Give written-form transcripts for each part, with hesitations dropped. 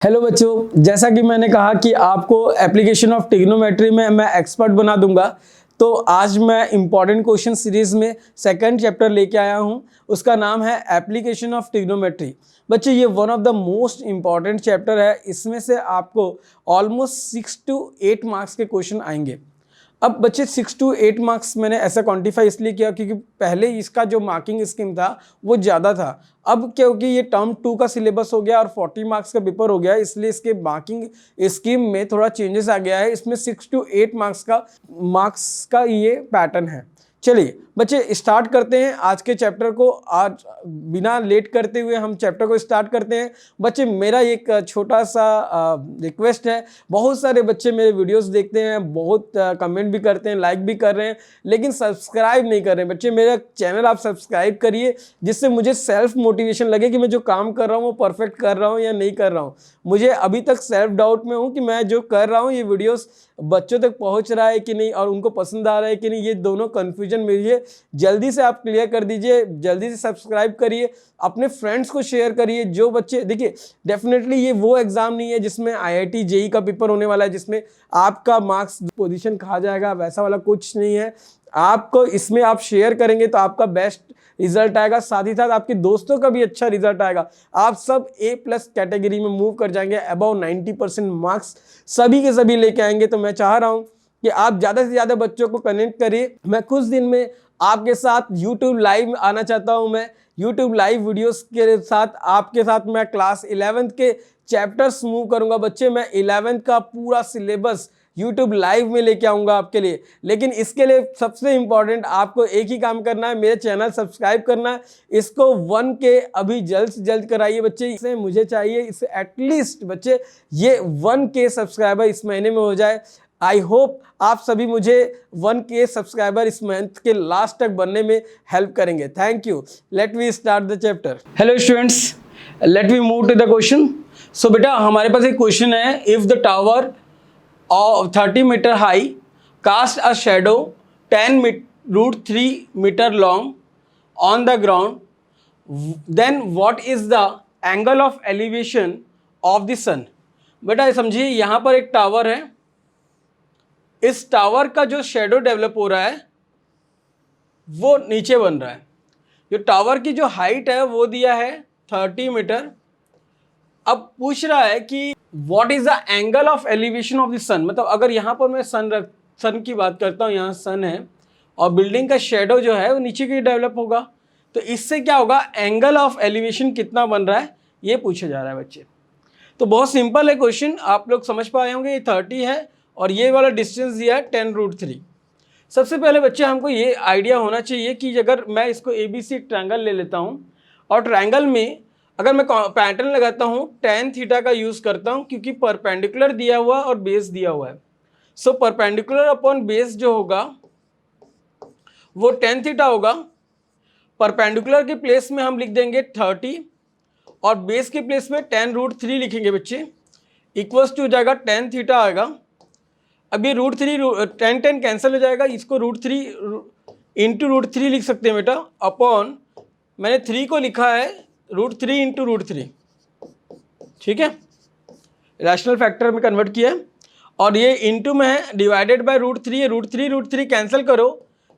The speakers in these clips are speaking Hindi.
हेलो बच्चों, जैसा कि मैंने कहा कि आपको एप्लीकेशन ऑफ ट्रिग्नोमेट्री में मैं एक्सपर्ट बना दूंगा। तो आज मैं इम्पॉर्टेंट क्वेश्चन सीरीज में सेकंड चैप्टर लेके आया हूं। उसका नाम है एप्लीकेशन ऑफ ट्रिग्नोमेट्री। बच्चे ये one of the most important chapter है। इसमें से आपको ऑलमोस्ट 6 to 8 मार्क्स के क्वेश्चन आएंगे। अब बच्चे 6 to 8 मार्क्स मैंने ऐसा क्वांटिफाई इसलिए किया क्योंकि पहले इसका जो मार्किंग स्कीम था वो ज़्यादा था। अब क्योंकि ये टर्म 2 का सिलेबस हो गया और 40 मार्क्स का पेपर हो गया, इसलिए इसके मार्किंग स्कीम में थोड़ा चेंजेस आ गया है। इसमें 6 to 8 मार्क्स का ये पैटर्न है। चलिए बच्चे स्टार्ट करते हैं आज के चैप्टर को। आज बिना लेट करते हुए हम चैप्टर को स्टार्ट करते हैं। बच्चे मेरा एक छोटा सा रिक्वेस्ट है। बहुत सारे बच्चे मेरे वीडियोस देखते हैं, बहुत कमेंट भी करते हैं, लाइक भी कर रहे हैं, लेकिन सब्सक्राइब नहीं कर रहे हैं। बच्चे मेरा चैनल आप सब्सक्राइब करिए, जिससे मुझे सेल्फ मोटिवेशन लगे कि मैं जो काम कर रहा हूँ वो परफेक्ट कर रहा हूँ या नहीं कर रहा हूँ। मुझे अभी तक सेल्फ डाउट में हूँ कि मैं जो कर रहा हूँ ये वीडियोस बच्चों तक पहुँच रहा है कि नहीं और उनको पसंद आ रहा है कि नहीं। ये दोनों कन्फ्यूजन मुझे जल्दी से आप क्लियर कर दीजिए। जल्दी से सब्सक्राइब करिए, अपने फ्रेंड्स को शेयर करिए। जो बच्चे देखिए, डेफिनेटली ये वो एग्जाम नहीं है जिसमें आईआईटी जेई का पेपर होने वाला है, जिसमें आपका मार्क्स पोजीशन खा जाएगा। वैसा वाला कुछ नहीं है। आपको इसमें आप शेयर करेंगे तो आपका बेस्ट रिजल्ट आएगा, साथ ही साथ आपके दोस्तों का भी अच्छा रिजल्ट आएगा। आप सब A+ कैटेगरी में मूव कर जाएंगे। अबाउ 90% मार्क्स सभी के सभी लेके आएंगे। तो मैं चाह रहा हूं कि आप ज़्यादा से ज़्यादा बच्चों को कनेक्ट करिए। मैं कुछ दिन में आपके साथ YouTube लाइव आना चाहता हूं। मैं YouTube लाइव वीडियोस के साथ आपके साथ मैं क्लास 11th के चैप्टर्स मूव करूंगा। बच्चे मैं 11th का पूरा सिलेबस YouTube लाइव में लेके आऊंगा आपके लिए। लेकिन इसके लिए सबसे इंपॉर्टेंट आपको एक ही काम करना है, मेरे चैनल सब्सक्राइब करना है। इसको 1K अभी जल्द से जल्द कराइए बच्चे। इसे मुझे चाहिए इसे एटलीस्ट बच्चे ये 1K सब्सक्राइबर इस महीने में हो जाए। आई होप आप सभी मुझे 1K सब्सक्राइबर इस मंथ के लास्ट तक बनने में हेल्प करेंगे। Thank you. Let we start the chapter. Hello students, let we move to the question. So बेटा हमारे पास एक क्वेश्चन है। If the tower of 30 meter high cast a shadow 10√3 meter long on the ground, then what is the angle of elevation of the sun? बेटा समझिए, यहाँ पर एक टावर है। इस टावर का जो शेडो डेवलप हो रहा है वो नीचे बन रहा है। जो टावर की जो हाइट है वो दिया है 30 मीटर। अब पूछ रहा है कि what is the angle of elevation of the sun. मतलब अगर यहाँ पर मैं सन की बात करता हूँ, यहाँ सन है और बिल्डिंग का शेडो जो है वो नीचे की डेवलप होगा, तो इससे क्या होगा, एंगल ऑफ एलिवेशन कितना बन रहा है ये पूछा जा रहा है बच्चे। तो बहुत सिंपल है क्वेश्चन, आप लोग समझ पाए होंगे। ये 30 है और ये वाला डिस्टेंस दिया है 10√3। सबसे पहले बच्चे हमको ये आइडिया होना चाहिए कि अगर मैं इसको ABC ट्रायंगल ले लेता हूँ और ट्रायंगल में अगर मैं पैटर्न लगाता हूँ tan थीटा का यूज़ करता हूँ, क्योंकि परपेंडिकुलर दिया हुआ और बेस दिया हुआ है। सो परपेंडिकुलर अपॉन बेस जो होगा वो tan थीटा होगा। परपेंडिकुलर के प्लेस में हम लिख देंगे 30 और बेस के प्लेस में 10√3 लिखेंगे बच्चे। इक्वल्स टू हो जाएगा tan थीटा आएगा। अब ये √3 10 कैंसिल हो जाएगा, इसको √3 इंटू √3 लिख सकते हैं बेटा। अपॉन मैंने 3 को लिखा है √3 इंटू √3, ठीक है, रैशनल फैक्टर में कन्वर्ट किया। और ये इंटू में है, डिवाइडेड बाय √3 है। √3 कैंसिल करो,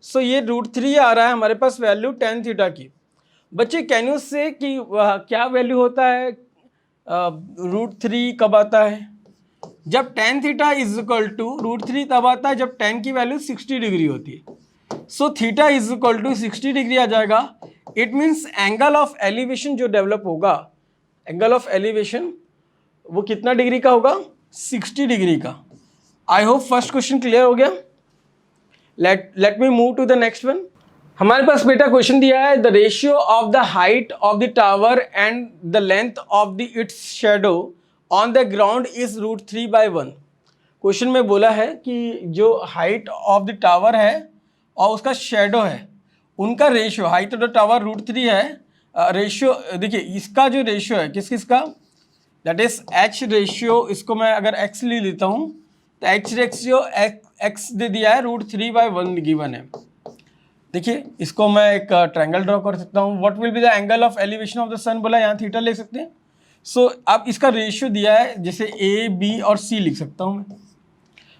सो ये √3 आ रहा है हमारे पास वैल्यू tan थीटा की। बच्चे कैन यू से कि क्या वैल्यू होता है √3 कब आता है, जब tan theta is equal to √3 तब आता है जब tan की वैल्यू 60 डिग्री होती है। So theta is equal to 60 degree आ जाएगा। It means angle of elevation जो डेवलप होगा, एंगल ऑफ एलिवेशन वो कितना डिग्री का होगा, 60 डिग्री का। I hope first question clear हो गया। Let me move to the next one. हमारे पास बेटा क्वेश्चन दिया है, the ratio of the height of the tower and the length of the its shadow on the ground is √3/1। Question में बोला है कि जो हाइट ऑफ द टावर है और उसका शेडो है, उनका ratio, height of the tower √3 है। रेशियो देखिए, इसका जो रेशियो है किस किस का, दैट इज H रेशियो। इसको मैं अगर X ले लेता हूँ तो H रेशियो X दे दिया है, √3/1 गिवन है। देखिए इसको मैं एक ट्रायंगल ड्रॉ कर सकता हूँ। What will be the angle of elevation of the sun, बोला यहाँ थीटा ले सकते हैं। सो अब इसका रेशियो दिया है, जैसे ए बी और सी लिख सकता हूँ मैं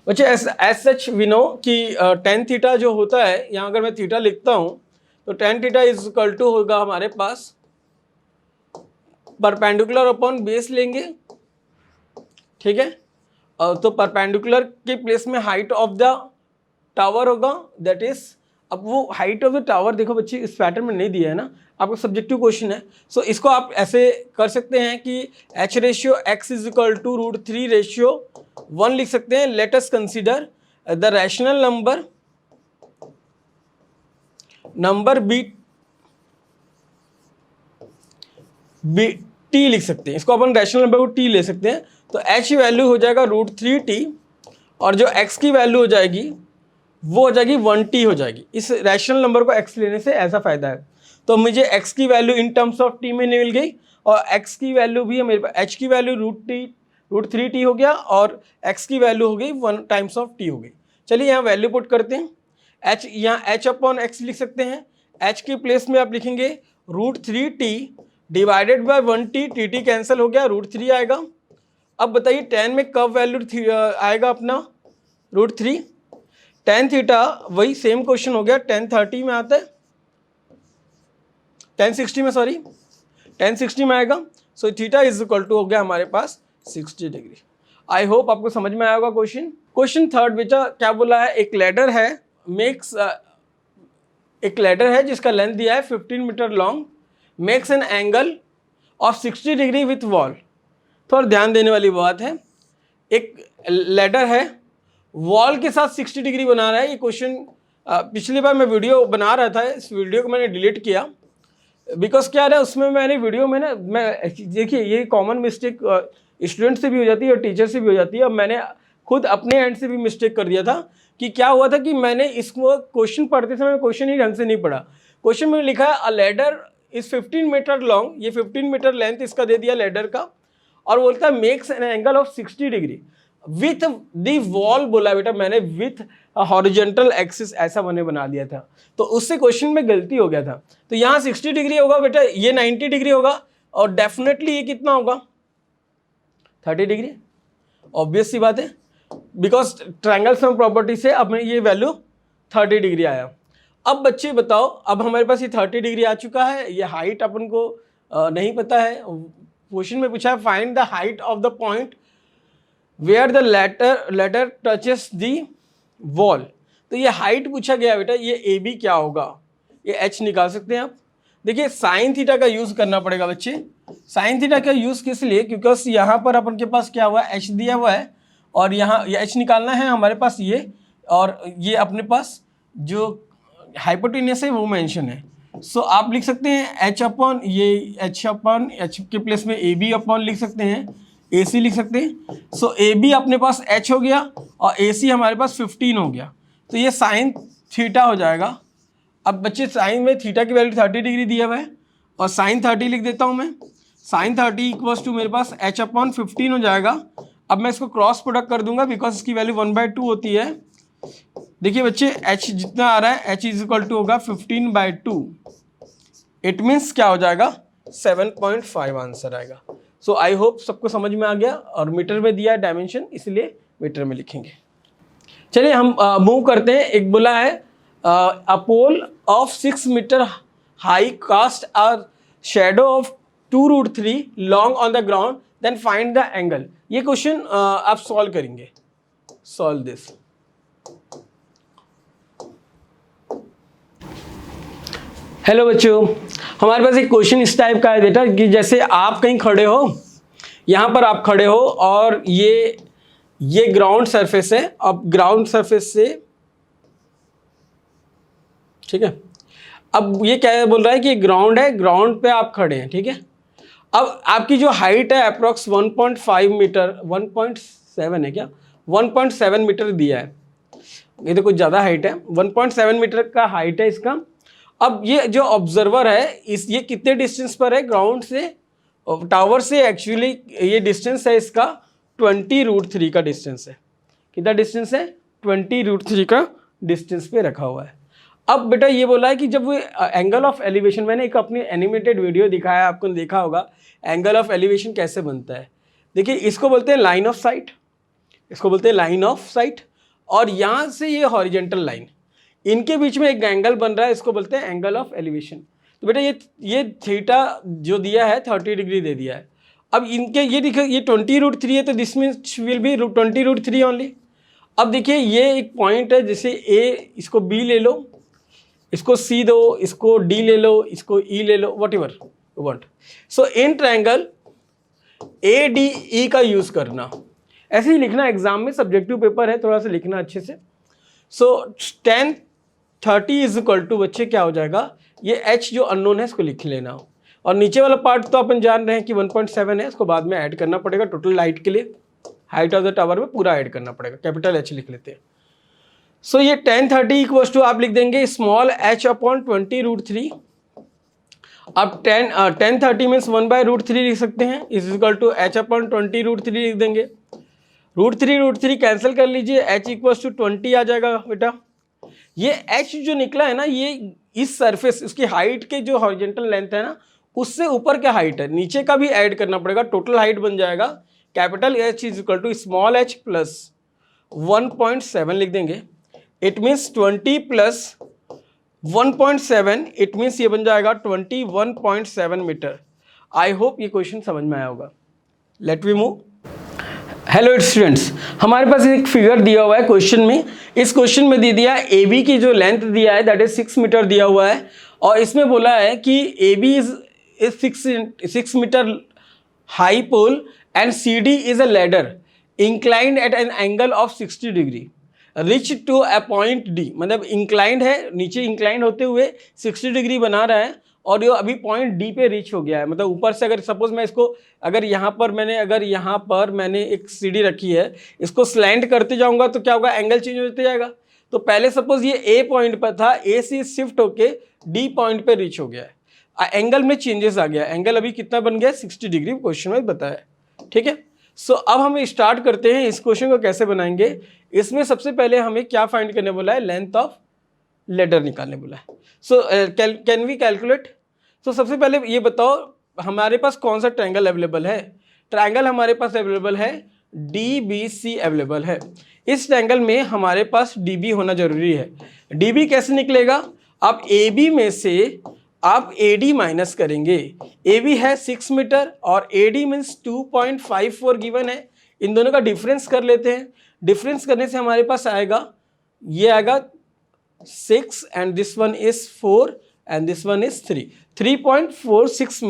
बच्चे। एज सच वी नो कि टेन थीटा जो होता है, यहाँ अगर मैं थीटा लिखता हूँ तो tan theta is equal to होगा हमारे पास परपेंडिकुलर अपॉन बेस लेंगे, ठीक है। तो परपेंडिकुलर के प्लेस में हाइट ऑफ द टावर होगा, दैट इज, अब वो हाइट ऑफ द टावर देखो बच्चे इस पैटर्न में नहीं दिया है ना, आपको सब्जेक्टिव क्वेश्चन है। सो इसको आप ऐसे कर सकते हैं कि h ratio x is equal to √3 ratio 1 लिख सकते हैं। Let us consider the rational number be t लिख सकते हैं, इसको अपन रैशनल नंबर को t ले सकते हैं। तो h की वैल्यू हो जाएगा √3t और जो x की वैल्यू हो जाएगी वो हो जाएगी 1t हो जाएगी। इस रैशनल नंबर को x लेने से ऐसा फायदा है। तो मुझे x की value in terms of t में मिल गई और x की वैल्यू भी मेरे पास, h की वैल्यू √3t हो गया और x की वैल्यू हो गई 1 टाइम्स ऑफ t हो गई। चलिए यहाँ वैल्यू पुट करते हैं। h, यहाँ h अपॉन x लिख सकते हैं। h के प्लेस में आप लिखेंगे √3t divided by 1t, tt cancel हो गया, √3 आएगा। अब बताइए tan में कब वैल्यू आएगा अपना √3, tan थीटा वही सेम क्वेश्चन हो गया, tan 30 में आता है, tan 60 में, सॉरी tan 60 में आएगा। So theta is equal to हो गया हमारे पास 60 डिग्री। आई होप आपको समझ में आया होगा क्वेश्चन। क्वेश्चन थर्ड बेटा क्या बोला है, एक लैडर है एक लैडर है जिसका लेंथ दिया है 15 metre long, makes an angle of 60 degree with wall. थोड़ा ध्यान देने वाली बात है, एक लैडर है वॉल के साथ 60 डिग्री बना रहा है। ये क्वेश्चन पिछली बार मैं वीडियो बना रहा था, इस वीडियो को मैंने डिलीट किया बिकॉज क्या है उसमें मैंने वीडियो में ना, मैं देखिए ये कॉमन मिस्टेक स्टूडेंट से भी हो जाती है और टीचर से भी हो जाती है। अब मैंने खुद अपने एंड से भी मिस्टेक कर दिया था कि क्या हुआ था कि मैंने इसको क्वेश्चन पढ़ते समय क्वेश्चन ही ढंग से नहीं पढ़ा। क्वेश्चन में लिखा है a ladder is 15 metre long, ये 15 मीटर लेंथ इसका दे दिया लैडर का, और बोलता है makes an angle of 60 degree with the wall. बोला बेटा मैंने विथ हॉरिजेंटल एक्सिस ऐसा मैंने बना दिया था, तो उससे क्वेश्चन में गलती हो गया था। तो यहाँ 60 डिग्री होगा बेटा, ये 90 डिग्री होगा और डेफिनेटली ये कितना होगा 30 डिग्री। ऑब्वियस सी बात है बिकॉज ट्रायंगल सम प्रॉपर्टी से अब ये वैल्यू 30 डिग्री आया। अब बच्चे बताओ, अब हमारे पास ये 30 डिग्री आ चुका है, ये हाइट अपन को नहीं पता है। क्वेश्चन में पूछा है find the height of the point where the ladder touches the wall. तो ये हाइट पूछा गया बेटा, ये ए बी क्या होगा, ये एच निकाल सकते हैं आप। देखिए साइन थीटा का यूज़ करना पड़ेगा बच्चे। साइन थीटा का यूज़ किस लिए, क्योंकि यहाँ पर अपन के पास क्या हुआ है एच दिया हुआ है और यहाँ ये एच निकालना है हमारे पास ये, और ये अपने पास जो हाइपोटेन्यूस है वो मेंशन है। सो आप लिख सकते हैं एच अपॉन ये एच के प्लेस में ए बी अपॉन लिख सकते हैं, ए सी लिख सकते हैं। सो ए बी अपने पास एच हो गया और ए सी हमारे पास 15 हो गया, तो ये साइन थीटा हो जाएगा। अब बच्चे साइन में थीटा की वैल्यू 30 डिग्री दिया हुआ है और साइन 30 लिख देता हूँ मैं। साइन 30 इक्वल्स टू मेरे पास एच अपॉन 15 हो जाएगा। अब मैं इसको क्रॉस प्रोडक्ट कर दूंगा बिकॉज इसकी वैल्यू 1/2 होती है। देखिए बच्चे एच जितना आ रहा है एच इज इक्वल टू होगा 15/2, इट मीन्स क्या हो जाएगा 7.5 आंसर आएगा। सो आई होप सबको समझ में आ गया, और मीटर में दिया है डायमेंशन इसलिए मीटर में लिखेंगे। चलिए हम मूव करते हैं। एक बोला है a pole of 6 metre high cast a shadow of 2√3 long on the ground then find the angle. ये क्वेश्चन आप सॉल्व करेंगे। Solve this. हेलो बच्चों, हमारे पास एक क्वेश्चन इस टाइप का है बेटा कि जैसे आप कहीं खड़े हो, यहाँ पर आप खड़े हो और ये ग्राउंड सरफेस है। अब ग्राउंड सरफेस से, ठीक है, अब ये क्या बोल रहा है कि ग्राउंड है, ग्राउंड पे आप खड़े हैं, ठीक है। अब आपकी जो हाइट है अप्रॉक्स 1.5 मीटर, 1.7 है क्या, 1.7 मीटर दिया है। ये तो कुछ ज़्यादा हाइट है, 1.7 मीटर का हाइट है इसका। अब ये जो ऑब्जर्वर है ये कितने डिस्टेंस पर है ग्राउंड से, टावर से? एक्चुअली ये डिस्टेंस है इसका 20√3 का डिस्टेंस है। कितना डिस्टेंस है? 20√3 का डिस्टेंस पे रखा हुआ है। अब बेटा ये बोला है कि जब वो एंगल ऑफ एलिवेशन, मैंने एक अपनी एनिमेटेड वीडियो दिखाया, आपको देखा होगा, एंगल ऑफ एलिवेशन कैसे बनता है। देखिए इसको बोलते हैं लाइन ऑफ साइट, इसको बोलते हैं लाइन ऑफ साइट, और यहाँ से ये हॉरिजेंटल लाइन, इनके बीच में एक एंगल बन रहा है, इसको बोलते हैं एंगल ऑफ एलिवेशन। तो बेटा ये थीटा जो दिया है 30 डिग्री दे दिया है। अब इनके ये देखिए ये 20√3 है, तो this means will be 20√3 only. अब देखिए ये एक पॉइंट है, जैसे ए, इसको बी ले लो, इसको सी दो, इसको डी ले लो, इसको ई ले लो, whatever you want. So in triangle A D E का यूज करना, ऐसे ही लिखना एग्जाम में, सब्जेक्टिव पेपर है, थोड़ा सा लिखना अच्छे से। सो 10/30 इज इक्वल टू, बच्चे क्या हो जाएगा, ये h जो अननोन है इसको लिख लेना, और नीचे वाला पार्ट तो अपन जान रहे हैं कि 1.7 है, इसको बाद में ऐड करना पड़ेगा टोटल हाइट के लिए, हाइट ऑफ द टावर में पूरा ऐड करना पड़ेगा, कैपिटल H लिख लेते हैं। सो ये 10/30 इक्वल्स टू आप लिख देंगे स्मॉल h अपॉन 20√3। अब 10/30 मीन्स 1/√3 लिख सकते हैं, is equal to h upon 20√3 लिख देंगे। √3 कैंसिल कर लीजिए, h इक्वल्स टू 20 आ जाएगा बेटा। ये h जो निकला है ना, ये इस सरफेस, उसकी हाइट के जो हॉरिजेंटल लेंथ है ना, उससे ऊपर क्या हाइट है, नीचे का भी ऐड करना पड़ेगा, टोटल हाइट बन जाएगा capital H is equal to small h plus 1.7 लिख देंगे। It means 20 plus 1.7, it means ये बन जाएगा 21.7 मीटर। आई होप ये क्वेश्चन समझ में आया होगा। Let we move. Hello students, हमारे पास एक फिगर दिया हुआ है क्वेश्चन में। इस क्वेश्चन में दे दिया ए बी की जो लेंथ दिया है दैट इज 6 मीटर दिया हुआ है, और इसमें बोला है कि A B is 6 metre high pole and C D is a ladder inclined at an angle of 60 degree reach to a point D. मतलब इंक्लाइंड है, नीचे इंक्लाइंड होते हुए 60 डिग्री बना रहा है, और ये अभी पॉइंट डी पे रीच हो गया है। मतलब ऊपर से अगर सपोज मैं इसको, अगर यहाँ पर मैंने एक सीढ़ी रखी है, इसको स्लैंट करते जाऊंगा तो क्या होगा, एंगल चेंज होते जाएगा। तो पहले सपोज ये ए पॉइंट पर था, ए से शिफ्ट होके डी पॉइंट पे रीच हो गया है, एंगल में चेंजेस आ गया। एंगल अभी कितना बन गया, 60 डिग्री क्वेश्चन में बताया। ठीक है, सो अब हम स्टार्ट करते हैं, इस क्वेश्चन को कैसे बनाएंगे। इसमें सबसे पहले हमें क्या फाइंड करने बोला है, लेंथ ऑफ लेडर निकालने बोला है। So can we calculate. तो सबसे पहले ये बताओ हमारे पास कौन सा ट्रायंगल अवेलेबल है। ट्रायंगल हमारे पास अवेलेबल है DBC अवेलेबल है। इस ट्रायंगल में हमारे पास DB होना जरूरी है। DB कैसे निकलेगा, आप AB में से आप AD माइनस करेंगे। AB है 6 मीटर और AD मीन्स 2.54 गिवन है। इन दोनों का डिफरेंस कर लेते हैं। डिफरेंस करने से हमारे पास आएगा, ये आएगा 6 and this one is 4 and this one is 3। 3.46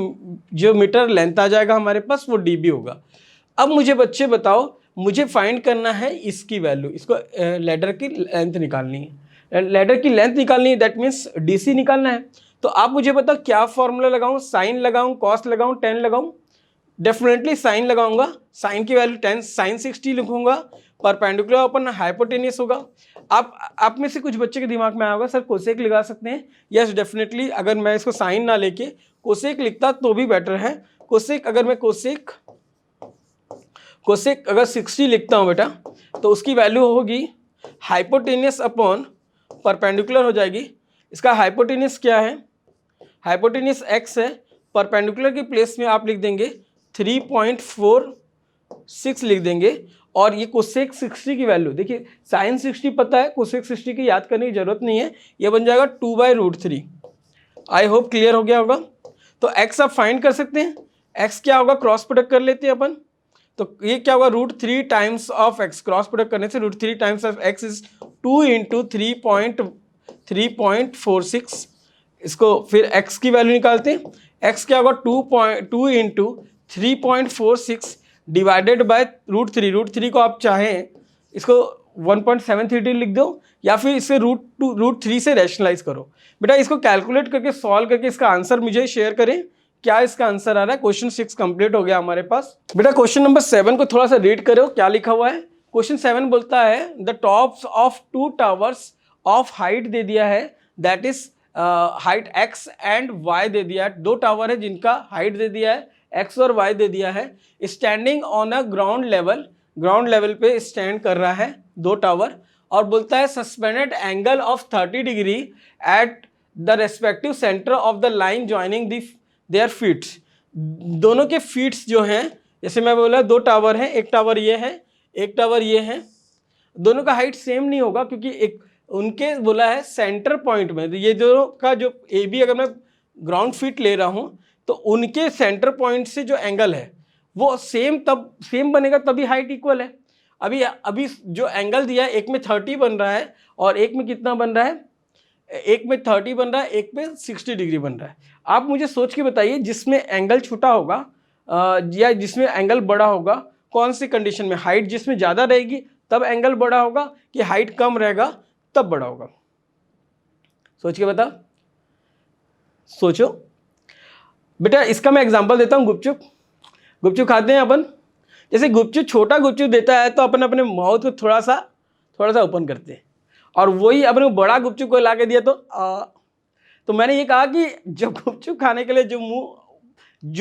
जो मीटर लेंथ आ जाएगा हमारे पास, वो DB होगा। अब मुझे बच्चे बताओ, मुझे फाइंड करना है इसकी वैल्यू, इसको लेडर की लेंथ निकालनी है, लेडर की लेंथ निकालनी है, दैट मीन्स DC निकालना है। तो आप मुझे बताओ क्या फॉर्मूला लगाऊं, साइन लगाऊं, कॉस लगाऊं, टेन लगाऊं। डेफिनेटली साइन लगाऊंगा। साइन की वैल्यू 10, साइन 60 लिखूंगा। परपेंडिकुलर अपन हाइपोटेनियस होगा। आप में से कुछ बच्चे के दिमाग में आया होगा, सर कोसेक लगा सकते हैं। यस डेफिनेटली, अगर मैं इसको साइन ना लेके कोसेक लिखता तो भी बेटर है। कोसेक अगर मैं कोसेक अगर 60 लिखता हूँ बेटा, तो उसकी वैल्यू होगी हाइपोटेनियस अपॉन परपेंडिकुलर हो जाएगी। इसका हाइपोटेनियस क्या है, हाइपोटेनियस x है, परपेंडिकुलर की प्लेस में आप लिख देंगे 3.46 लिख देंगे। और ये कोसेक 60 की वैल्यू देखिए, साइन 60 पता है, कोसेक 60 की याद करने की जरूरत नहीं है। ये बन जाएगा 2/√3। आई होप क्लियर हो गया होगा। तो x आप फाइंड कर सकते हैं। x क्या होगा, क्रॉस प्रोडक्ट कर लेते हैं अपन। तो ये क्या होगा, √3 times of x, cross product करने से √3 टाइम्स ऑफ x इज 2 × 3.46। इसको फिर x की वैल्यू निकालते हैं। x क्या होगा, 2 × 3.46 डिवाइडेड बाय √3 को आप चाहें इसको 1.732 लिख दो, या फिर इसे √3 से रैशनलाइज करो। बेटा इसको कैलकुलेट करके सॉल्व करके इसका आंसर मुझे शेयर करें, क्या इसका आंसर आ रहा है। क्वेश्चन 6 कंप्लीट हो गया हमारे पास। बेटा क्वेश्चन नंबर 7 को थोड़ा सा रीड करो, क्या लिखा हुआ है। क्वेश्चन 7 बोलता है the tops of 2 towers of height दे दिया है, that is height x and y दे दिया है। 2 टावर है जिनका हाइट दे दिया है, x और y दे दिया है। Standing on a ground level पे स्टैंड कर रहा है 2 टावर, और बोलता है suspended angle of 30 degree at the respective centre of the line joining their feets. दोनों के फीट्स जो हैं, जैसे मैं बोला 2 टावर हैं, एक टावर ये है, एक टावर ये है, दोनों का हाइट सेम नहीं होगा क्योंकि एक उनके बोला है सेंटर पॉइंट में, तो ये दोनों का जो ए बी अगर मैं ग्राउंड फीट ले रहा हूँ तो उनके सेंटर पॉइंट से जो एंगल है वो सेम बनेगा, तभी हाइट इक्वल है। अभी जो एंगल दिया है, एक में 30 बन रहा है और एक में कितना बन रहा है, एक में 30 बन रहा है, एक में 60 डिग्री बन रहा है। आप मुझे सोच के बताइए जिसमें एंगल छोटा होगा या जिसमें एंगल बड़ा होगा, कौन सी कंडीशन में, हाइट जिसमें ज़्यादा रहेगी तब एंगल बड़ा होगा कि हाइट कम रहेगा तब बड़ा होगा? सोच के बता, सोचो बेटा। इसका मैं एग्जांपल देता हूँ, गुपचुप खाते हैं अपन। जैसे गुपचुप, छोटा गुपचुप देता है तो अपन अपने माउथ को थोड़ा सा ओपन करते हैं, और वही अपने बड़ा गुपचुप को ला के दिया तो मैंने ये कहा कि जब गुपचुप खाने के लिए जो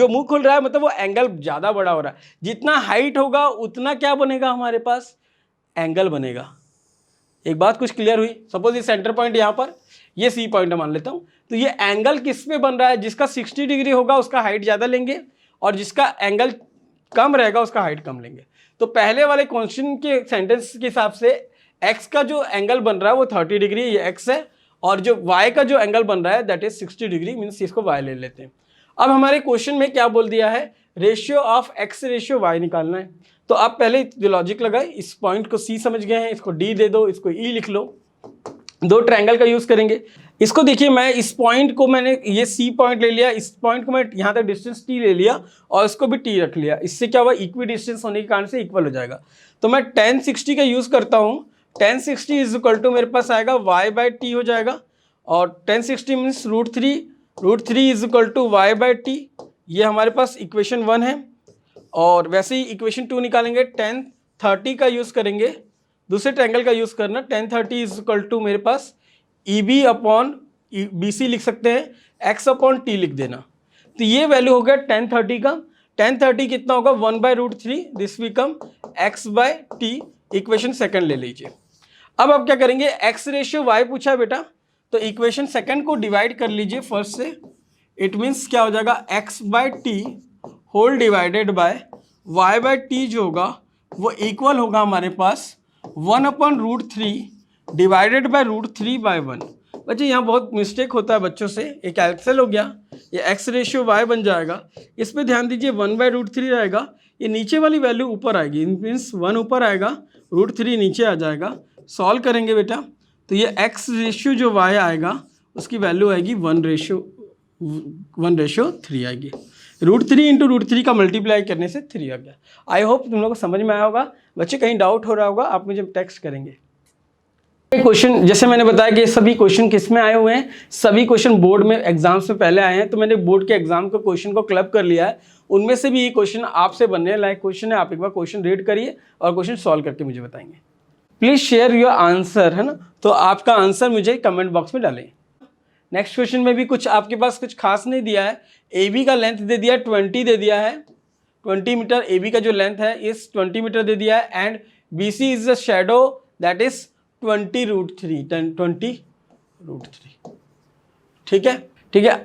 मुंह खुल रहा है, मतलब वो एंगल ज़्यादा बड़ा हो रहा है। जितना हाइट होगा उतना क्या बनेगा, हमारे पास एंगल बनेगा। एक बात कुछ क्लियर हुई? सपोज ये सेंटर पॉइंट यहाँ पर, ये सी पॉइंट मान लेता हूँ, तो ये एंगल किस पे बन रहा है? जिसका 60 डिग्री होगा उसका हाइट ज़्यादा लेंगे, और जिसका एंगल कम रहेगा उसका हाइट कम लेंगे। तो पहले वाले क्वेश्चन के सेंटेंस के हिसाब से एक्स का जो एंगल बन रहा है वो 30 डिग्री, ये एक्स है, और जो वाई का जो एंगल बन रहा है दैट इज 60 डिग्री, मीन्स इसको वाई ले लेते हैं। अब हमारे क्वेश्चन में क्या बोल दिया है, ratio of X ratio Y निकालना है। तो आप पहले जो लॉजिक लगाए, इस पॉइंट को सी समझ गए हैं, इसको डी दे दो, इसको ई लिख लो। 2 ट्रायंगल का यूज करेंगे। इसको देखिए, मैं इस पॉइंट को मैंने ये सी पॉइंट ले लिया, इस पॉइंट को मैं यहाँ तक डिस्टेंस टी ले लिया और इसको भी टी रख लिया। इससे क्या हुआ, इक्वी डिस्टेंस होने के कारण से इक्वल हो जाएगा। तो मैं tan 60 का यूज करता हूँ। tan 60 इज इक्वल टू मेरे पास आएगा y/t हो जाएगा, और tan 60 means √3 is equal to y/t। ये हमारे पास इक्वेशन 1 है। और वैसे ही इक्वेशन 2 निकालेंगे, tan 30 का यूज करेंगे, दूसरे ट्रायंगल का यूज करना। tan 30 इज इक्वल टू मेरे पास EB अपॉन BC लिख सकते हैं, x अपॉन t लिख देना। तो ये वैल्यू हो गया tan 30 का। tan 30 कितना होगा, 1/√3, this become x/t। Equation second ले लीजिए। अब आप क्या करेंगे, x रेशियो y पूछा है बेटा, तो इक्वेशन सेकंड को डिवाइड कर लीजिए फर्स्ट से। इट मीन्स क्या हो जाएगा, x/t whole divided by y/t जो होगा वो इक्वल होगा हमारे पास 1/√3 डिवाइडेड बाय √3/1। बच्चे यहाँ बहुत मिस्टेक होता है बच्चों से, एक कैंसिल हो गया, ये x रेशियो y बन जाएगा। इस पे ध्यान दीजिए, 1/√3 रहेगा, ये नीचे वाली वैल्यू ऊपर आएगी, मीन्स 1 ऊपर आएगा, √3 नीचे आ जाएगा। सॉल्व करेंगे बेटा, तो ये x रेशियो जो y आएगा उसकी वैल्यू आएगी 1/3 आएगी। √3 इंटू √3 का मल्टीप्लाई करने से 3 आ गया। आई होप तुम लोग को समझ में आया होगा। बच्चे कहीं डाउट हो रहा होगा आप मुझे टेक्स्ट करेंगे। क्वेश्चन जैसे मैंने बताया कि सभी क्वेश्चन किस में आए हुए हैं, सभी क्वेश्चन बोर्ड में एग्जाम्स में पहले आए हैं, तो मैंने बोर्ड के एग्जाम के क्वेश्चन को क्लब कर लिया है। उनमें से भी ये क्वेश्चन आपसे बनने लायक क्वेश्चन है। आप एक बार क्वेश्चन रीड करिए और क्वेश्चन सॉल्व करके मुझे बताएंगे। प्लीज शेयर योर आंसर, है ना, तो आपका आंसर मुझे कमेंट बॉक्स में डालें। नेक्स्ट क्वेश्चन में भी कुछ आपके पास कुछ खास नहीं दिया है। AB का लेंथ दे दिया 20 दे दिया है, 20 मीटर AB का जो लेंथ है इस 20 मीटर दे दिया है, and BC is the shadow that is 20√3। ठीक है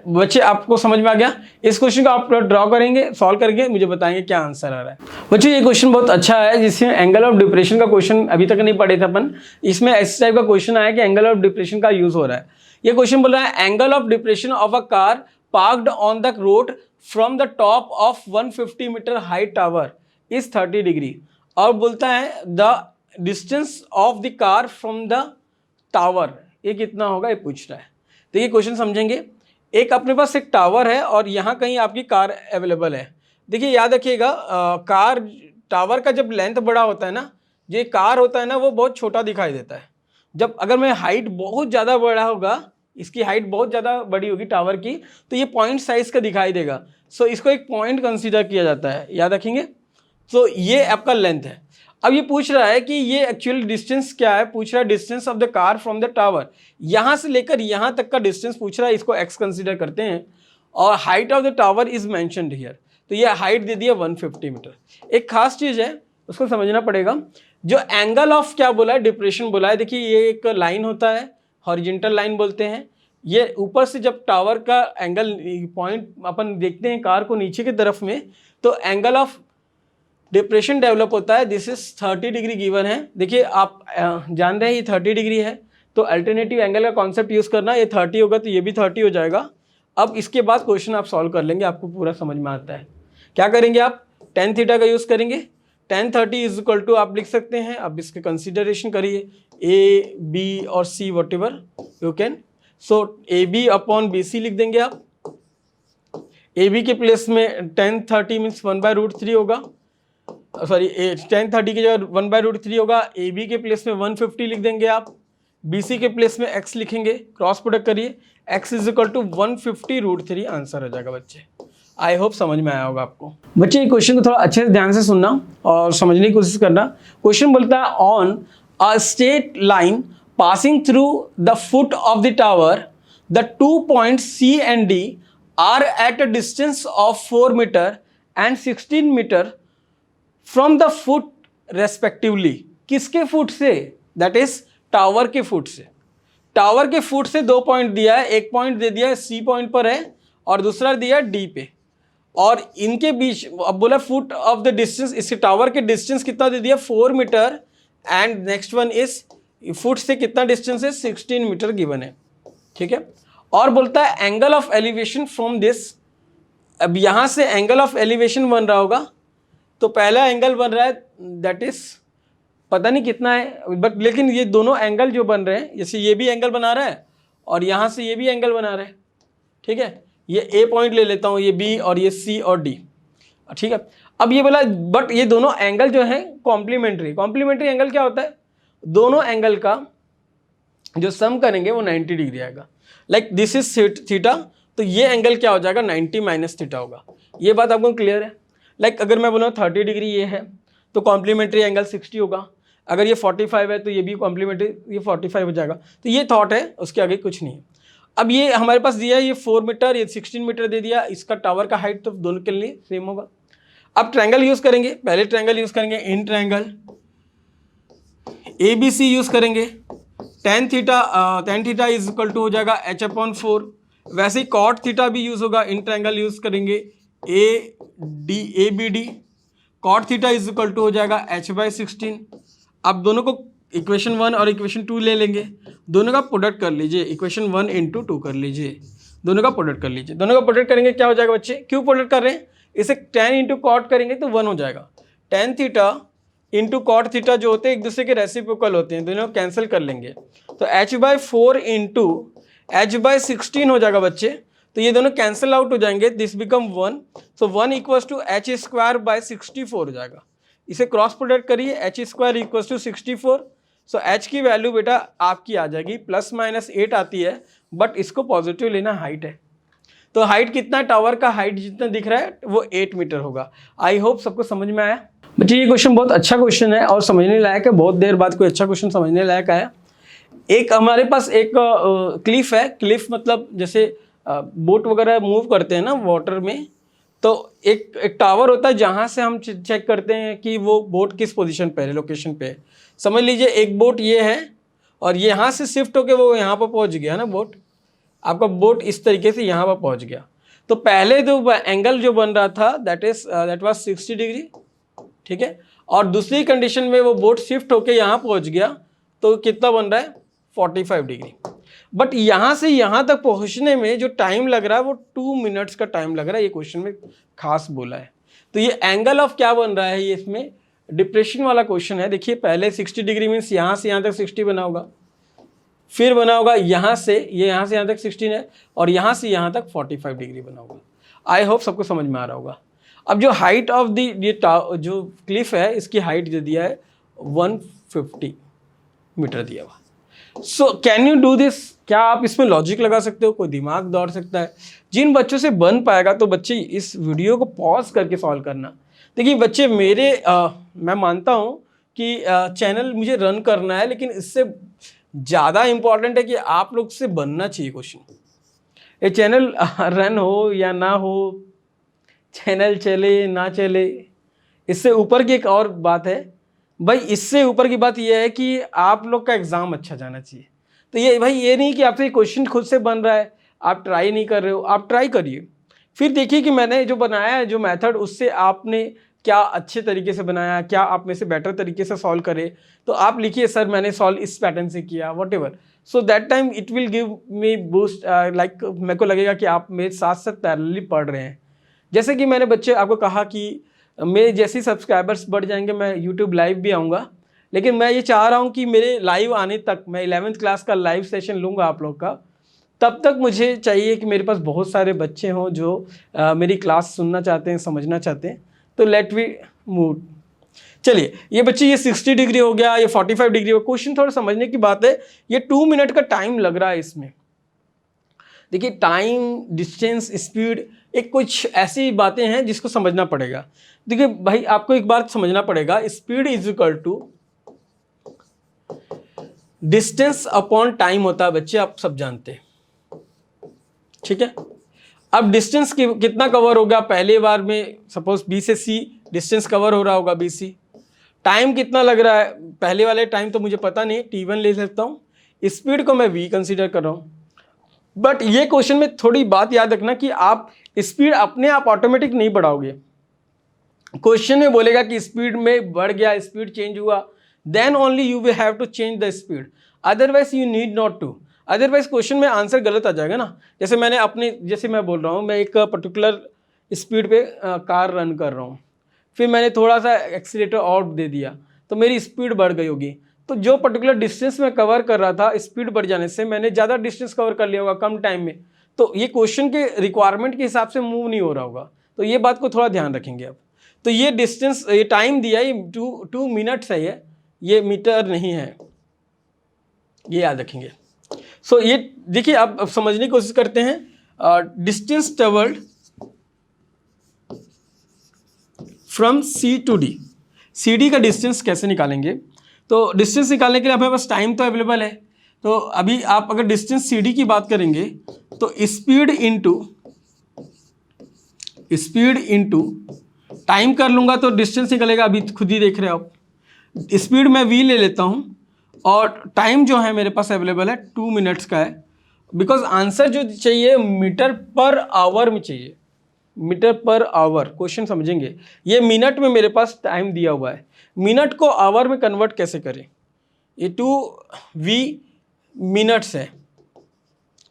बच्चे, आपको समझ में आ गया। इस क्वेश्चन को आप ड्रॉ करेंगे, सॉल्व करके मुझे बताएंगे क्या आंसर आ रहा है। बच्चों ये क्वेश्चन बहुत अच्छा है, जिसमें एंगल ऑफ डिप्रेशन का क्वेश्चन अभी तक नहीं पढ़े थे अपन। इसमें इस टाइप का क्वेश्चन आया कि एंगल ऑफ डिप्रेशन का यूज हो रहा है। ये क्वेश्चन बोल रहा है angle of depression of a car parked on the road from the top of 150 metre high tower is 30 degree, और बोलता है the distance of the car from the tower, ये कितना होगा, ये पूछ रहा है। तो ये क्वेश्चन समझेंगे। एक अपने पास एक टावर है और यहाँ कहीं आपकी कार अवेलेबल है। देखिए याद रखिएगा, कार टावर का जब लेंथ बड़ा होता है ना, ये कार होता है ना वो बहुत छोटा दिखाई देता है। जब अगर मैं हाइट बहुत ज़्यादा बड़ा होगा, इसकी हाइट बहुत ज़्यादा बड़ी होगी टावर की, तो ये पॉइंट साइज का दिखाई देगा। सो इसको एक पॉइंट कंसीडर किया जाता है, याद रखेंगे। तो ये आपका लेंथ है। अब ये पूछ रहा है कि ये एक्चुअल डिस्टेंस क्या है, पूछ रहा है distance of the car from the tower, यहाँ से लेकर यहाँ तक का डिस्टेंस पूछ रहा है, इसको x कंसीडर करते हैं, और height of the tower is mentioned here. तो ये हाइट दे दिया 150 मीटर। एक खास चीज़ है उसको समझना पड़ेगा, जो एंगल ऑफ क्या बोला है, डिप्रेशन बोला है। देखिए ये एक लाइन होता है, हॉरिजॉन्टल लाइन बोलते हैं, ये ऊपर से जब टावर का एंगल पॉइंट अपन देखते हैं कार को नीचे की तरफ में, तो एंगल ऑफ डिप्रेशन डेवलप होता है। दिस इज 30 डिग्री गिवन है। देखिए आप जान रहे हैं ये 30 डिग्री है, तो अल्टरनेटिव एंगल का कॉन्सेप्ट यूज करना, ये 30 होगा तो ये भी 30 हो जाएगा। अब इसके बाद क्वेश्चन आप सॉल्व कर लेंगे, आपको पूरा समझ में आता है। क्या करेंगे आप, tan थीटा का यूज करेंगे। tan 30 इज इक्वल टू आप लिख सकते हैं, अब इसके कंसिडरेशन करिए ए बी और C whatever you can. So A B upon B C लिख देंगे आप। ए बी के प्लेस में tan 30 मीन्स 1/√3 होगा, सॉरी tan 30 की जगह 1/√3 होगा। ए बी के प्लेस में 150 लिख देंगे आप, बी सी के प्लेस में x लिखेंगे, क्रॉस प्रोडक्ट करिए, x is equal to 150√3 answer हो जाएगा बच्चे। आई होप समझ में आया होगा आपको। बच्चे ये क्वेश्चन को थोड़ा अच्छे से ध्यान से सुनना और समझने की कोशिश करना। क्वेश्चन बोलता है on a straight line passing through the foot of the tower the 2 points C and D are at a distance of 4 metre and 16 metre from the foot respectively. किसके फुट से, दैट इज टावर के फुट से। टावर के फुट से 2 पॉइंट दिया है, एक पॉइंट दे दिया है C पॉइंट पर है और दूसरा दिया है D पे, और इनके बीच अब बोला फुट ऑफ द डिस्टेंस, इसके टावर के डिस्टेंस कितना दे दिया 4 metre and next one is foot से कितना डिस्टेंस है 16 मीटर गिवन है, ठीक है। और बोलता है angle of elevation from this. अब यहाँ से एंगल ऑफ एलिवेशन बन रहा होगा, तो पहला एंगल बन रहा है दैट इज पता नहीं कितना है, बट लेकिन ये दोनों एंगल जो बन रहे हैं, जैसे ये भी एंगल बना रहा है और यहाँ से ये भी एंगल बना रहा है, ठीक है। ये ए पॉइंट ले लेता हूँ, ये बी और ये सी और डी, ठीक है। अब ये बोला बट ये दोनों एंगल जो है कॉम्प्लीमेंट्री। कॉम्प्लीमेंट्री एंगल क्या होता है, दोनों एंगल का जो सम करेंगे वो 90 डिग्री आएगा। लाइक दिस इज थीटा, तो ये एंगल क्या हो जाएगा 90 माइनस थीटा होगा। ये बात आपको क्लियर है। लाइक अगर मैं बोलूँ 30 डिग्री ये है तो कॉम्प्लीमेंट्री एंगल 60 होगा, अगर ये 45 है तो ये भी कॉम्प्लीमेंट्री, ये 45 हो जाएगा। तो ये थॉट है, उसके आगे कुछ नहीं है। अब ये हमारे पास दिया है ये 4 मीटर, ये 16 मीटर दे दिया, इसका टावर का हाइट तो दोनों के लिए सेम होगा। अब ट्रायंगल यूज करेंगे, पहले ट्रायंगल यूज करेंगे इन ट्रायंगल ABC यूज करेंगे। tan theta is equal to हो जाएगा h/4। वैसे ही cot थीटा भी यूज होगा, इन ट्रायंगल यूज करेंगे ABD। cot थीटा इज इक्वल टू हो जाएगा h/16। अब दोनों को इक्वेशन 1 और इक्वेशन 2 ले लेंगे, दोनों का प्रोडक्ट कर लीजिए, इक्वेशन 1 × 2 कर लीजिए, दोनों का प्रोडक्ट कर लीजिए। दोनों का प्रोडक्ट करेंगे क्या हो जाएगा बच्चे, क्यों प्रोडक्ट कर रहे हैं, इसे tan × cot करेंगे तो 1 हो जाएगा। tan थीटा × cot थीटा जो होते हैं एक दूसरे के रेसिप्रोकल होते हैं, दोनों कैंसिल कर लेंगे, तो h/4 × h/16 हो जाएगा बच्चे। तो ये दोनों कैंसिल आउट हो जाएंगे, दिस बिकम 1, सो 1 = h² / 64 हो जाएगा। इसे क्रॉस प्रोडक्ट करिए, h² = 64। सो h की वैल्यू बेटा आपकी आ जाएगी ±8 आती है, बट इसको पॉजिटिव लेना, हाइट है तो हाइट कितना, टावर का हाइट जितना दिख रहा है वो 8 मीटर होगा। आई होप सबको समझ में आया बच्चे। ये क्वेश्चन बहुत अच्छा क्वेश्चन है और समझने लायक है, बहुत देर बाद कोई अच्छा क्वेश्चन समझने लायक आया। एक हमारे पास एक क्लिफ है, क्लिफ मतलब जैसे बोट वगैरह मूव करते हैं ना वाटर में, तो एक टावर होता है जहाँ से हम चेक करते हैं कि वो बोट किस पोजीशन पे है, लोकेशन पे है। समझ लीजिए एक बोट ये है और यहाँ से शिफ्ट होके वो यहाँ पर पहुँच गया ना, बोट आपका बोट इस तरीके से यहाँ पर पहुँच गया। तो पहले जो एंगल जो बन रहा था दैट वाज 60 डिग्री, ठीक है, और दूसरी कंडीशन में वो बोट शिफ्ट होके यहाँ पहुँच गया तो कितना बन रहा है 45 डिग्री। बट यहाँ से यहाँ तक पहुँचने में जो टाइम लग रहा है वो 2 मिनट्स का टाइम लग रहा है, ये क्वेश्चन में खास बोला है। तो ये एंगल ऑफ क्या बन रहा है, ये इसमें डिप्रेशन वाला क्वेश्चन है। देखिए पहले 60 डिग्री मीन्स यहाँ से यहाँ तक 60 बना होगा, फिर बना होगा यहाँ से यहाँ तक 16 है और यहाँ से यहाँ तक 45 डिग्री बना होगा। आई होप सबको समझ में आ रहा होगा। अब जो हाइट ऑफ दी ये जो क्लिफ है इसकी हाइट जो दिया है 150 मीटर दिया हुआ। So can you do this, क्या आप इसमें लॉजिक लगा सकते हो, कोई दिमाग दौड़ सकता है? जिन बच्चों से बन पाएगा तो बच्चे इस वीडियो को पॉज करके सॉल्व करना। देखिए बच्चे मेरे मैं मानता हूँ कि चैनल मुझे रन करना है, लेकिन इससे ज़्यादा इम्पॉर्टेंट है कि आप लोग से बनना चाहिए क्वेश्चन। ये चैनल रन हो या ना हो, चैनल चले ना चले, इससे ऊपर की एक और बात है भाई, इससे ऊपर की बात यह है कि आप लोग का एग्ज़ाम अच्छा जाना चाहिए। तो ये भाई ये नहीं कि आपसे क्वेश्चन खुद से बन रहा है, आप ट्राई नहीं कर रहे हो, आप ट्राई करिए। फिर देखिए कि मैंने जो बनाया है जो मेथड, उससे आपने क्या अच्छे तरीके से बनाया, क्या आप में से बेटर तरीके से सॉल्व करे। तो आप लिखिए सर मैंने सॉल्व इस पैटर्न से किया, what ever, so that time it will give me boost, like मेरे को लगेगा कि आप मेरे साथ साथ पैरेलली पढ़ रहे हैं। जैसे कि मैंने बच्चे आपको कहा कि मेरे जैसे सब्सक्राइबर्स बढ़ जाएंगे मैं यूट्यूब लाइव भी आऊँगा, लेकिन मैं ये चाह रहा हूँ कि मेरे लाइव आने तक, मैं 11th क्लास का लाइव सेशन लूँगा आप लोग का, तब तक मुझे चाहिए कि मेरे पास बहुत सारे बच्चे हों जो मेरी क्लास सुनना चाहते हैं, समझना चाहते हैं। तो लेट वी मूव। चलिए ये बच्चे, ये 60 डिग्री हो गया, ये 45 डिग्री हो, क्वेश्चन थोड़ा समझने की बात है। ये 2 मिनट का टाइम लग रहा है इसमें। देखिए टाइम, डिस्टेंस, स्पीड, एक कुछ ऐसी बातें हैं जिसको समझना पड़ेगा। देखिए भाई आपको एक बात समझना पड़ेगा, speed is equal to distance upon time होता है बच्चे, आप सब जानते हैं, ठीक है। अब डिस्टेंस कितना कवर होगा पहले बार में, सपोज बी से सी डिस्टेंस कवर हो रहा होगा बी सी। टाइम कितना लग रहा है, पहले वाले टाइम तो मुझे पता नहीं, T1 ले सकता हूँ, स्पीड को मैं V कंसीडर कर रहा हूँ। बट ये क्वेश्चन में थोड़ी बात याद रखना कि आप स्पीड अपने आप ऑटोमेटिक नहीं बढ़ाओगे। क्वेश्चन में बोलेगा कि स्पीड में बढ़ गया, स्पीड चेंज हुआ, then only you will have to change the speed, otherwise you need not to. Otherwise question में आंसर गलत आ जाएगा ना। जैसे मैंने अपने, जैसे मैं बोल रहा हूँ मैं एक पर्टिकुलर स्पीड पे कार रन कर रहा हूँ, फिर मैंने थोड़ा सा एक्सीलेटर और दे दिया तो मेरी स्पीड बढ़ गई होगी। तो जो पर्टिकुलर डिस्टेंस मैं कवर कर रहा था, स्पीड बढ़ जाने से मैंने ज़्यादा डिस्टेंस कवर कर लिया होगा कम टाइम में, तो ये क्वेश्चन के रिक्वायरमेंट के हिसाब से मूव नहीं हो रहा होगा। तो ये बात को थोड़ा ध्यान रखेंगे आप। तो ये डिस्टेंस, ये टाइम दिया, ये 2 मिनट्स है, ये मीटर नहीं है, ये याद रखेंगे। सो ये देखिए अब समझने की कोशिश करते हैं। Distance travelled from C to D, CD का डिस्टेंस कैसे निकालेंगे। तो डिस्टेंस निकालने के लिए हमारे पास टाइम तो अवेलेबल है। तो अभी आप अगर डिस्टेंस CD की बात करेंगे तो स्पीड इनटू टाइम कर लूँगा तो डिस्टेंस निकलेगा, अभी खुद ही देख रहे हो आप। स्पीड मैं V ले लेता हूँ और टाइम जो है मेरे पास अवेलेबल है 2 मिनट्स का है, बिकॉज आंसर जो चाहिए मीटर पर आवर में चाहिए, मीटर पर आवर। क्वेश्चन समझेंगे, ये मिनट में मेरे पास टाइम दिया हुआ है, मिनट को आवर में कन्वर्ट कैसे करें, ये 2V मिनट्स है,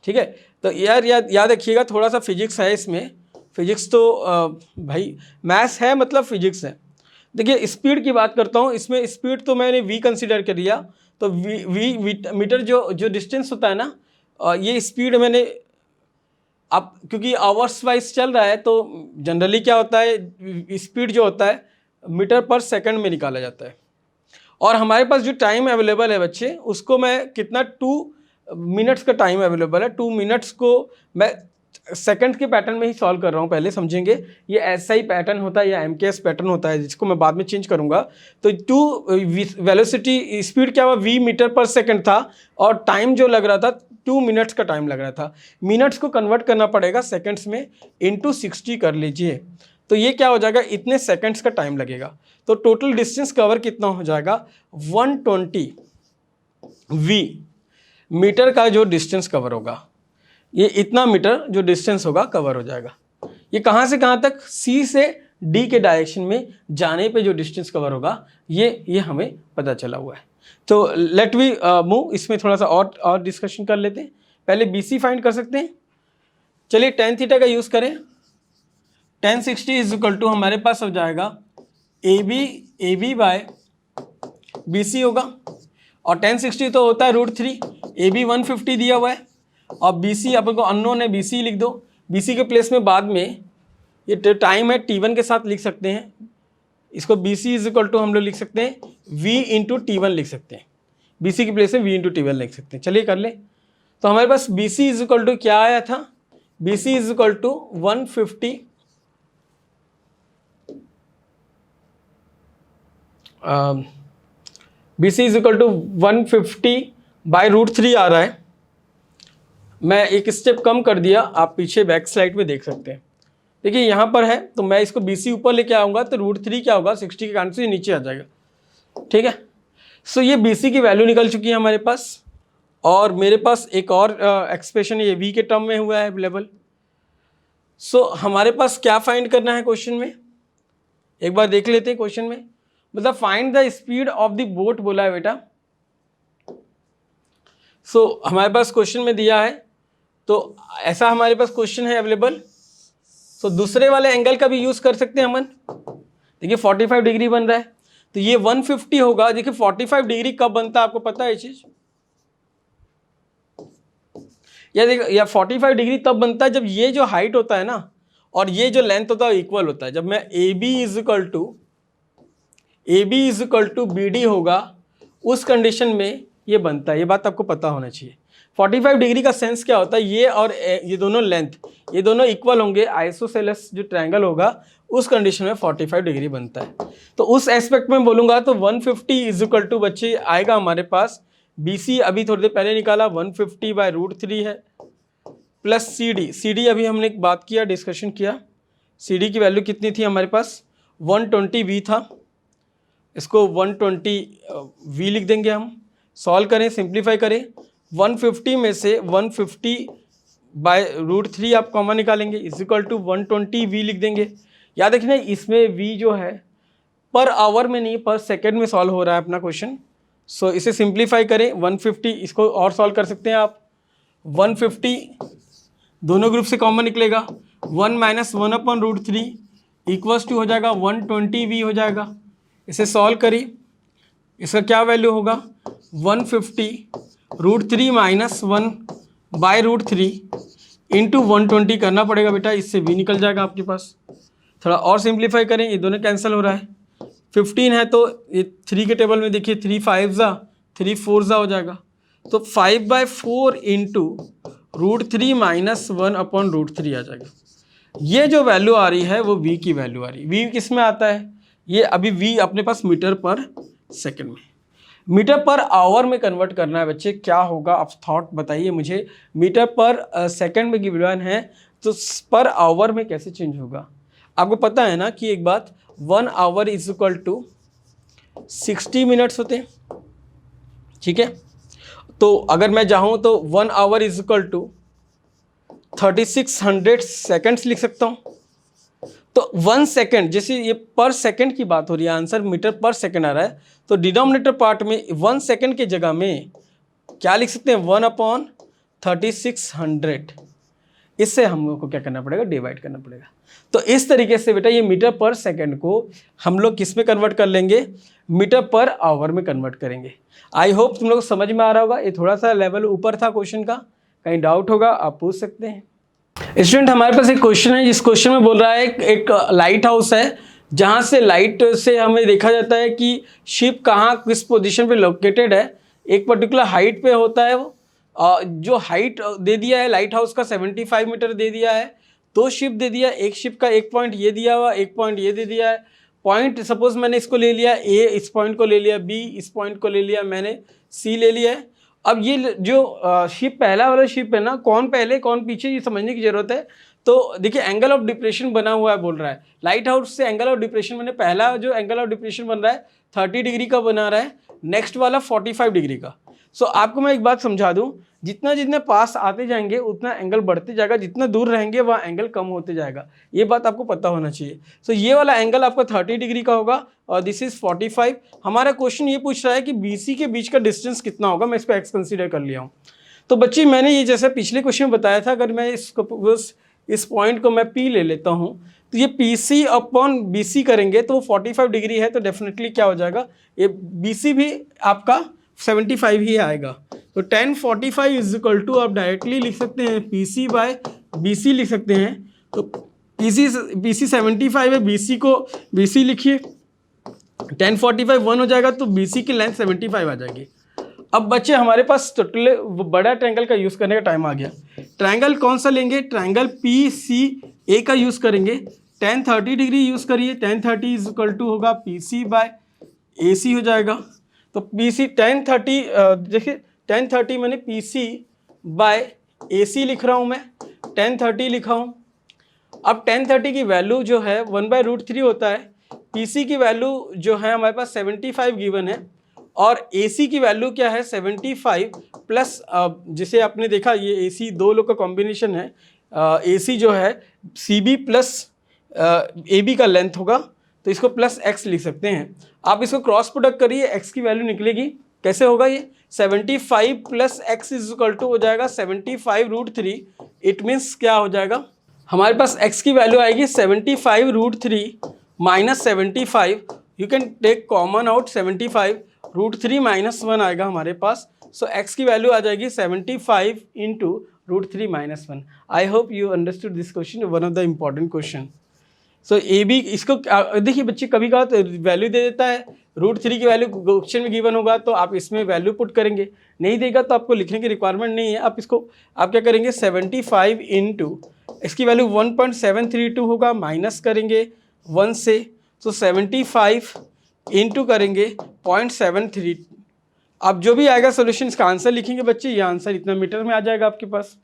ठीक है। तो यार याद रखिएगा, थोड़ा सा फिजिक्स है इसमें, फिजिक्स तो भाई मैथ्स है मतलब फिजिक्स है। देखिए स्पीड की बात करता हूँ, इसमें स्पीड तो मैंने V कंसिडर कर लिया, तो V मीटर जो डिस्टेंस होता है ना, ये स्पीड मैंने, अब क्योंकि आवर्स वाइज चल रहा है तो जनरली क्या होता है, स्पीड जो होता है मीटर पर सेकंड में निकाला जाता है। और हमारे पास जो टाइम अवेलेबल है बच्चे, उसको मैं कितना 2 मिनट्स का टाइम अवेलेबल है, 2 मिनट्स को मैं सेकंड के पैटर्न में ही सॉल्व कर रहा हूँ, पहले समझेंगे। ये ऐसा ही पैटर्न होता है या MKS पैटर्न होता है, जिसको मैं बाद में चेंज करूँगा। तो 2 वेलोसिटी स्पीड क्या हुआ, V मीटर पर सेकंड था, और टाइम जो लग रहा था 2 मिनट्स का टाइम लग रहा था। मिनट्स को कन्वर्ट करना पड़ेगा सेकंड्स में, इनटू 60 कर लीजिए, तो ये क्या हो जाएगा, इतने सेकंड्स का टाइम लगेगा। तो टोटल डिस्टेंस कवर कितना हो जाएगा, 120 V मीटर का जो डिस्टेंस कवर होगा, ये इतना मीटर जो डिस्टेंस होगा कवर हो जाएगा। ये कहाँ से कहाँ तक, C से D के डायरेक्शन में जाने पे जो डिस्टेंस कवर होगा, ये हमें पता चला हुआ है। तो लेट वी मूव, इसमें थोड़ा सा और डिस्कशन कर लेते हैं। पहले BC फाइंड कर सकते हैं। चलिए tan थीटा का यूज़ करें। tan 60 इज इक्वल टू हमारे पास हो जाएगा AB बाय BC होगा, और tan 60 तो होता है √3, AB 150 दिया हुआ है, और BC अपन को अननोन है, BC लिख दो। BC के प्लेस में बाद में ये टाइम है T1 के साथ लिख सकते हैं, इसको BC इज इक्वल टू हम लोग लिख सकते हैं V इंटू T1 लिख सकते हैं, BC की प्लेस में V इंटू T1 लिख सकते हैं। चलिए कर ले। तो हमारे पास BC इज इक्वल टू क्या आया था, BC is equal to 150 BC is equal to 150 by √3 आ रहा है। मैं एक स्टेप कम कर दिया, आप पीछे बैक स्लाइड में देख सकते हैं। देखिए यहाँ पर है, तो मैं इसको BC ऊपर लेके आऊँगा तो √3 क्या होगा, 60 के कारण से नीचे आ जाएगा, ठीक है। सो ये BC की वैल्यू निकल चुकी है हमारे पास, और मेरे पास एक और एक्सप्रेशन ये v के टर्म में हुआ है अवेलेबल। सो हमारे पास क्या फाइंड करना है क्वेश्चन में, एक बार देख लेते हैं क्वेश्चन में। मतलब find the speed of the boat बोला है बेटा। सो हमारे पास क्वेश्चन में दिया है, तो ऐसा हमारे पास क्वेश्चन है अवेलेबल। सो दूसरे वाले एंगल का भी यूज कर सकते हैं हमन। देखिए 45 डिग्री बन रहा है, तो ये 150 होगा। देखिए 45 डिग्री कब बनता है आपको पता है ये चीज, या देखो या 45 डिग्री तब बनता है जब ये जो हाइट होता है ना और ये जो लेंथ होता है इक्वल होता है। जब मैं AB is equal to BD होगा उस कंडीशन में ये बनता है। ये बात आपको पता होना चाहिए। 45 डिग्री का सेंस क्या होता है, ये और ये दोनों लेंथ ये दोनों इक्वल होंगे, आइसोसेलेस जो ट्रायंगल होगा उस कंडीशन में 45 डिग्री बनता है। तो उस एस्पेक्ट में बोलूँगा तो 150 इज इक्वल टू बच्चे आएगा हमारे पास BC अभी थोड़ी देर पहले निकाला 150/√3 है, प्लस CD अभी हमने एक बात किया, डिस्कशन किया। CD की वैल्यू कितनी थी हमारे पास, 120V था। इसको 120V लिख देंगे हम। सॉल्व करें, सिंप्लीफाई करें। 150 में से 150/√3 आप कॉमन निकालेंगे इज इक्वल टू 120V लिख देंगे। याद रखना इसमें V जो है पर आवर में नहीं पर सेकेंड में सॉल्व हो रहा है अपना क्वेश्चन। सो इसे सिंप्लीफाई करें 150, इसको और सॉल्व कर सकते हैं आप। 150 दोनों ग्रुप से कॉमन निकलेगा, 1 - 1/√3 इक्वल्स टू हो जाएगा 120V हो जाएगा। इसे सॉल्व करिए, इसका क्या वैल्यू होगा 150√3 - 1/√3 इंटू 120 करना पड़ेगा बेटा, इससे V निकल जाएगा आपके पास। थोड़ा और सिंप्लीफाई करें, ये दोनों कैंसिल हो रहा है। 15 है तो ये 3 के टेबल में देखिए 3 5 3 4 हो जाएगा। तो 5/4 इंटू √3 - 1/√3 आ जाएगा। ये जो वैल्यू आ रही है वो V की वैल्यू आ रही है। V किस में आता है, ये अभी V अपने पास मीटर पर सेकंड में, मीटर पर आवर में कन्वर्ट करना है बच्चे। क्या होगा आप थॉट बताइए मुझे। मीटर पर सेकंड में गिवन है तो पर आवर में कैसे चेंज होगा। आपको पता है ना कि एक बात 1 hour is equal to 60 minutes होते हैं, ठीक है। तो अगर मैं चाहूँ तो 1 hour is equal to 3600 seconds लिख सकता हूँ। तो 1 सेकेंड, जैसे ये पर सेकेंड की बात हो रही है, आंसर मीटर पर सेकेंड आ रहा है, तो डिनोमिनेटर पार्ट में 1 सेकेंड की जगह में क्या लिख सकते हैं 1/3600। इससे हम लोग को क्या करना पड़ेगा, डिवाइड करना पड़ेगा। तो इस तरीके से बेटा ये मीटर पर सेकेंड को हम लोग किस में कन्वर्ट कर लेंगे, मीटर पर आवर में कन्वर्ट करेंगे। आई होप तुम लोग को समझ में आ रहा होगा। ये थोड़ा सा लेवल ऊपर था क्वेश्चन का, कहीं डाउट होगा आप पूछ सकते हैं। स्टूडेंट हमारे पास एक क्वेश्चन है, जिस क्वेश्चन में बोल रहा है एक लाइट हाउस है जहाँ से लाइट से हमें देखा जाता है कि शिप कहाँ किस पोजीशन पे लोकेटेड है। एक पर्टिकुलर हाइट पे होता है वो, जो हाइट दे दिया है लाइट हाउस का 75 मीटर दे दिया है। 2 शिप दे दिया, एक शिप का एक पॉइंट ये दिया हुआ, एक पॉइंट ये दे दिया है। पॉइंट सपोज मैंने इसको ले लिया A, इस पॉइंट को ले लिया B, इस पॉइंट को ले लिया मैंने C ले लिया है। अब ये जो शिप पहला वाला शिप है ना, कौन पहले कौन पीछे ये समझने की जरूरत है। तो देखिए एंगल ऑफ डिप्रेशन बना हुआ है, बोल रहा है लाइट हाउस से एंगल ऑफ डिप्रेशन मैंने पहला जो एंगल ऑफ डिप्रेशन बन रहा है 30 डिग्री का बना रहा है, नेक्स्ट वाला 45 डिग्री का। सो आपको मैं एक बात समझा दूं, जितना जितने पास आते जाएंगे उतना एंगल बढ़ते जाएगा, जितना दूर रहेंगे वह एंगल कम होते जाएगा। ये बात आपको पता होना चाहिए। सो ये वाला एंगल आपका 30 डिग्री का होगा और दिस इज 45। हमारा क्वेश्चन ये पूछ रहा है कि BC के बीच का डिस्टेंस कितना होगा, मैं इसको एक्स कंसीडर कर लिया हूँ। तो बच्चे मैंने ये जैसे पिछले क्वेश्चन में बताया था, अगर मैं इस पॉइंट को मैं P ले लेता हूँ तो ये PC/BC करेंगे तो 45 डिग्री है, तो डेफिनेटली क्या हो जाएगा ये BC भी आपका 75 ही आएगा। तो 1045 इज इक्वल टू आप डायरेक्टली लिख सकते हैं PC/BC लिख सकते हैं। तो PC 75 है, BC लिखिए, 1045 1 हो जाएगा तो BC की लेंथ 75 आ जाएगी। अब बच्चे हमारे पास टोटल बड़ा ट्रायंगल का यूज़ करने का टाइम आ गया। ट्रायंगल कौन सा लेंगे, ट्रायंगल PCA का यूज़ करेंगे। 1030 डिग्री यूज़ करिए, 1030 इज इक्वल टू होगा PC/AC हो जाएगा। तो PC 1030 देखिए 1030 मैंने PC/AC लिख रहा हूँ, मैं 1030 लिखा हूँ। अब 1030 की वैल्यू जो है 1/√3 होता है। PC की वैल्यू जो है हमारे पास 75 गिवन है, और AC की वैल्यू क्या है 75 प्लस, जिसे आपने देखा ये AC दो लोग का कॉम्बिनेशन है, AC जो है CB प्लस AB का लेंथ होगा, तो इसको प्लस x लिख सकते हैं। आप इसको क्रॉस प्रोडक्ट करिए, x की वैल्यू निकलेगी, कैसे होगा ये 75 plus x is equal to हो जाएगा 75√3। इट मीन्स क्या हो जाएगा, हमारे पास x की वैल्यू आएगी 75√3 minus 75, you can take common out 75√3 minus 1 आएगा हमारे पास, सो x की वैल्यू आ जाएगी 75 into √3 minus 1। I hope you understood this question, one of the important question. So AB इसको देखिए बच्चे, कभी कहा तो वैल्यू दे देता है, √3 की वैल्यू क्वेश्चन में गिवन होगा तो आप इसमें वैल्यू पुट करेंगे, नहीं देगा तो आपको लिखने की रिक्वायरमेंट नहीं है। आप इसको आप क्या करेंगे 75 इंटू इसकी वैल्यू 1.732 होगा, माइनस करेंगे 1 से, तो 75 इंटू करेंगे 0.73। आप जो भी आएगा सोल्यूशन इसका आंसर लिखेंगे बच्चे, ये आंसर इतना मीटर में आ जाएगा आपके पास।